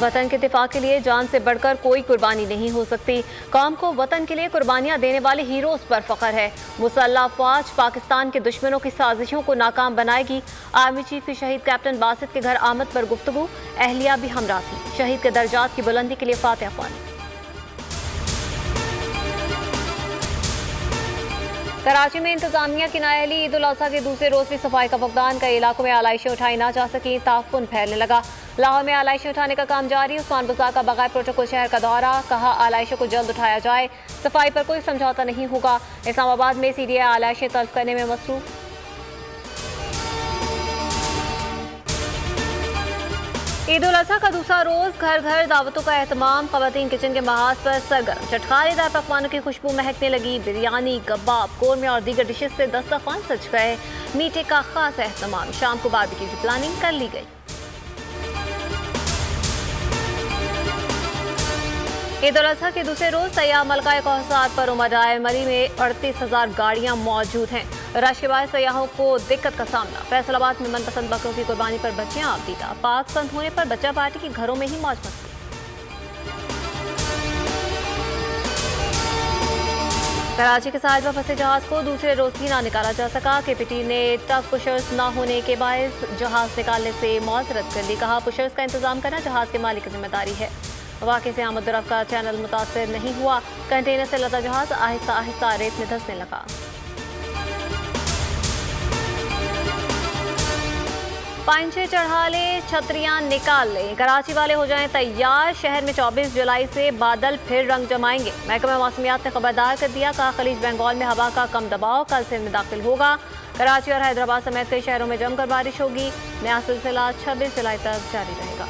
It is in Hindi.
वतन के दिफा के लिए जान से बढ़कर कोई कुर्बानी नहीं हो सकती। कौम को वतन के लिए कुर्बानियां देने वाले हीरोज पर फख्र है। मुसल्लह फौज पाकिस्तान के दुश्मनों की साजिशों को नाकाम बनाएगी। आर्मी चीफ की शहीद कैप्टन बासित के घर आमद पर गुफ्तगू, अहलिया भी हमरा थी। शहीद के दर्जात की बुलंदी के लिए फातिहा ख्वानी। कराची में इंतजामिया की नाअहली, ईद उल अजहा के दूसरे रोज भी सफाई का फकदान। कई इलाकों में आलाइशें उठाई ना जा सकी, ताफुन फैलने लगा। लाहौर में आलाइशें उठाने का काम जारी। उस्मान बुज़ार का बगैर प्रोटोकॉल शहर का दौरा, कहा आलाइशों को जल्द उठाया जाए, सफाई पर कोई समझौता नहीं होगा। इस्लामाबाद में CDI आलाइशें तल्फ करने में मसरूफ। ईद उल अजहा का दूसरा रोज, घर घर दावतों का एहतमाम। खवातीन किचन के महाज पर सरगर्म, चटखारेदार पकवानों की खुशबू महकने लगी। बिरयानी, कबाब, कोरमे और दीगर डिशेज से दस्तरखान सज गए। मीठे का खास एहतमाम, शाम को बारबेक्यू की प्लानिंग कर ली गई। ईद उल अजहा के दूसरे रोज सयाह मलका कौसात पर उमड़ आए। मरी में 38,000 गाड़ियां मौजूद हैं। रश के बाद सयाहों को दिक्कत का सामना। फैसलाबाद में मनपसंद बकरों की कुर्बानी पर बच्चियां आबदीदा। पाक संत होने पर बच्चा पार्टी की घरों में ही मौज मस्ती। कराची के साहिल पर फंसे जहाज को दूसरे रोज भी ना निकाला जा सका। KPT ने टग पुशर्स ना होने के बायस जहाज निकालने से मौजरत कर ली। कहा पुशर्स का इंतजाम करना जहाज के मालिक की जिम्मेदारी है। वाक़े से आमद-ओ-रफ्त का चैनल मुतासर नहीं हुआ। कंटेनर से लदा जहाज आहिस्ता आहिस्ता रेत में धंसने लगा। पाइंचे चढ़ा ले, छतरियां निकाल लें, कराची वाले हो जाएं तैयार। शहर में 24 जुलाई से बादल फिर रंग जमाएंगे। महकमा मौसमियात ने खबरदार कर दिया। कहा खलीज बंगाल में हवा का कम दबाव कल से दाखिल होगा। कराची और हैदराबाद समेत कई शहरों में जमकर बारिश होगी। नया सिलसिला 26 जुलाई तक जारी रहेगा।